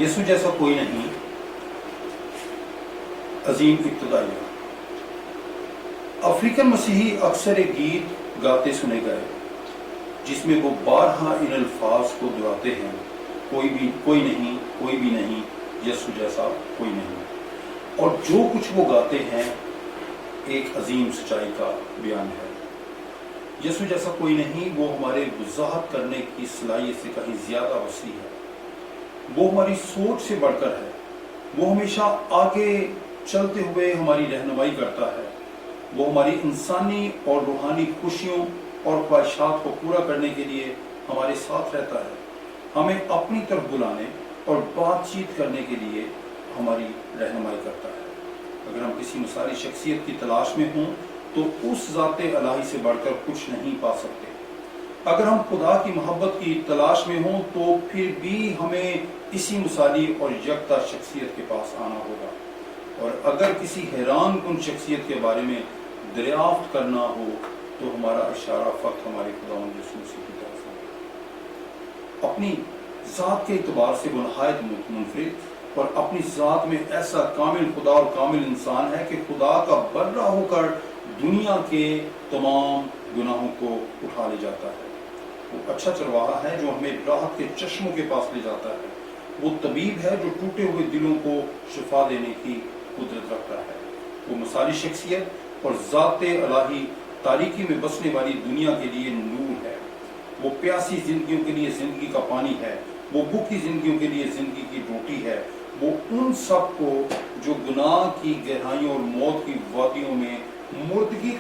یسوع جیسا کوئی نہیں، عظیم ابتدائیہ۔ افریقن مسیحی اکثر ایک گیت گاتے سنے گئے جس میں وہ بارہا ان الفاظ کو دہراتے ہیں، کوئی نہیں، یسوع جیسا کوئی نہیں۔ اور جو کچھ وہ گاتے ہیں ایک عظیم سچائی کا بیان ہے۔ یسوع جیسا کوئی نہیں وہ ہمارے وضاحت کرنے کی صلاحیت سے کہیں زیادہ وسیع ہے، وہ ہماری سوچ سے بڑھ کر ہے، وہ ہمیشہ آگے چلتے ہوئے ہماری رہنمائی کرتا ہے، وہ ہماری انسانی اور روحانی خوشیوں اور خواہشات کو پورا کرنے کے لیے ہمارے ساتھ رہتا ہے، ہمیں اپنی طرف بلانے اور بات چیت کرنے کے لیے ہماری رہنمائی کرتا ہے۔ اگر ہم کسی مثالی شخصیت کی تلاش میں ہوں تو اس ذات الہی سے بڑھ کر کچھ نہیں پا سکتے۔ اگر ہم خدا کی محبت کی تلاش میں ہوں تو پھر بھی ہمیں اسی مثالی اور یکتا شخصیت کے پاس آنا ہوگا، اور اگر کسی حیران کن شخصیت کے بارے میں دریافت کرنا ہو تو ہمارا اشارہ فقط ہمارے خداوند یسوع مسیح کی طرف ہے۔ اپنی ذات کے اعتبار سے وہ نہایت منفرد اور اپنی ذات میں ایسا کامل خدا اور کامل انسان ہے کہ خدا کا بندہ ہو کر دنیا کے تمام گناہوں کو اٹھا لے جاتا ہے۔ وہ اچھا چرواہا ہے جو ہمیں راحت کے چشموں کے پاس لے جاتا ہے، وہ طبیب ہے جو ٹوٹے ہوئے دلوں کو شفا دینے کی قدرت رکھتا ہے۔ وہ مثالی شخصیت اور ذات الہی تاریکی میں بسنے والی دنیا کے لیے نور ہے، وہ پیاسی زندگیوں کے لیے زندگی کا پانی ہے، وہ بھوکی زندگیوں کے لیے زندگی کی روٹی ہے، وہ ان سب کو جو گناہ کی گہرائیوں اور موت کی وادیوں میں مردگی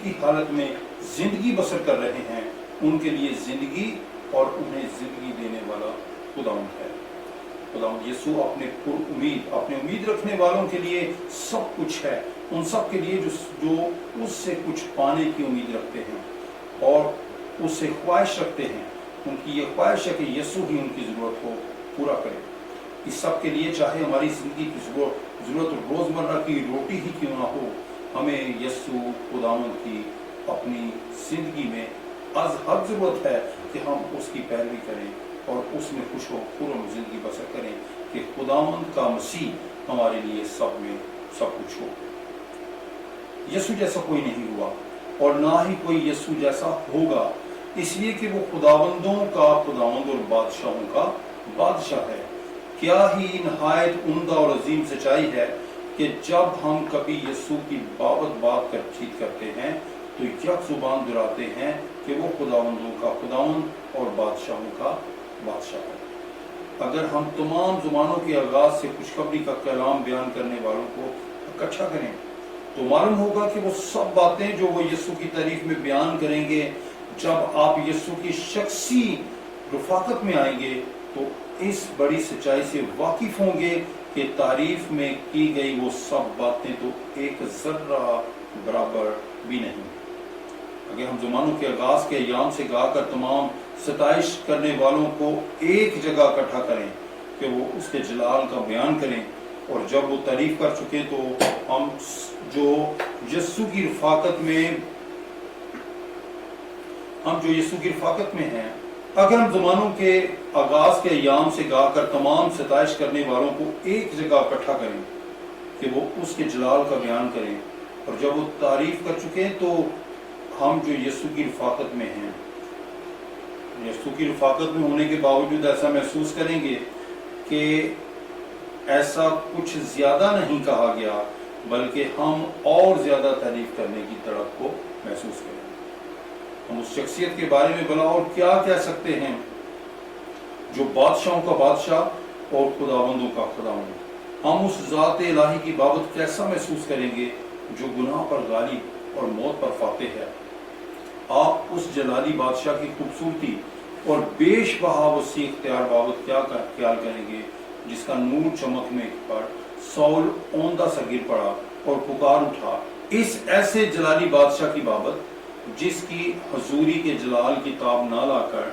کی حالت میں زندگی بسر کر رہے ہیں، ان کے لیے زندگی اور انہیں زندگی دینے والا خداوند ہے۔ خداوند یسوع اپنے امید رکھنے والوں کے لیے سب کچھ ہے، ان سب کے لیے جو اس سے کچھ پانے کی امید رکھتے ہیں اور اس سے خواہش رکھتے ہیں۔ ان کی یہ خواہش ہے کہ یسوع ہی ان کی ضرورت کو پورا کرے۔ اس سب کے لیے چاہے ہماری زندگی کی ضرورت روزمرہ کی روٹی ہی کیوں نہ ہو، ہمیں یسوع خداوند کی اپنی زندگی میں از حد ضرورت ہے کہ ہم اس کی پیروی کریں اور اس میں خوش و خرم زندگی بسر کریں کہ خداوند کا مسیح ہمارے لیے سب میں سب کچھ ہو۔ یسوع جیسا کوئی نہیں ہوا اور نہ ہی کوئی یسوع جیسا ہوگا، اس لیے کہ وہ خداوندوں کا خداوند اور بادشاہوں کا بادشاہ ہے۔ کیا ہی نہایت عمدہ اور عظیم سچائی ہے کہ جب ہم کبھی یسوع کی بابت بات کرتے ہیں تو یک زبان دہراتے ہیں کہ وہ خداوندوں کا خداوند اور بادشاہوں کا بادشاہ ہے۔ اگر ہم تمام زبانوں کے آغاز سے خوشخبری کا کلام بیان کرنے والوں کو اکٹھا کریں تو معلوم ہوگا کہ وہ سب باتیں جو وہ یسوع کی تعریف میں بیان کریں گے، جب آپ یسوع کی شخصی رفاقت میں آئیں گے تو اس بڑی سچائی سے واقف ہوں گے کہ تعریف میں کی گئی وہ سب باتیں تو ایک ذرہ برابر بھی نہیں۔ اگر ہم زمانوں کے آغاز کے ایام سے گا کر تمام ستائش کرنے والوں کو ایک جگہ اکٹھا کریں کہ وہ اس کے جلال کا بیان کریں، اور جب وہ تعریف کر چکے تو ہم جو یسوع کی رفاقت میں ہیں، اگر ہم زمانوں کے آغاز کے ایام سے گا کر تمام ستائش کرنے والوں کو ایک جگہ اکٹھا کریں کہ وہ اس کے جلال کا بیان کریں، اور جب وہ تعریف کر چکے تو ہم جو یسوع کی رفاقت میں ہیں، یسوع کی رفاقت میں ہونے کے باوجود ایسا محسوس کریں گے کہ ایسا کچھ زیادہ نہیں کہا گیا، بلکہ ہم اور زیادہ تعریف کرنے کی تڑپ کو محسوس کریں۔ ہم اس شخصیت کے بارے میں بھلا اور کیا کہہ سکتے ہیں جو بادشاہوں کا بادشاہ اور خداوندوں کا خداوند۔ ہم اس ذات الہی کی بابت کیسا محسوس کریں گے جو گناہ پر غالب اور موت پر فاتح ہے۔ آپ اس جلالی بادشاہ کی خوبصورتی اور بیش بہا وسیع اختیار بابت کیا خیال کریں گے، جس کا نور چمکنے پر سول اوندہ سا گر پڑا اور پکار اٹھا اس ایسے جلالی بادشاہ کی بابت جس کی حضوری کے جلال کی تاب نہ لا کر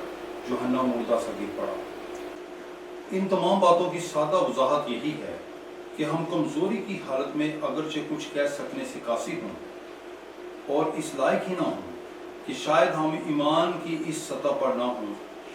جہنم مردہ سا گر پڑا۔ ان تمام باتوں کی سادہ وضاحت یہی ہے کہ ہم کمزوری کی حالت میں اگرچہ کچھ کہہ سکنے سے قاصر ہوں اور اس لائق ہی نہ ہوں کہ شاید ہم ایمان کی اس سطح پر نہ ہوں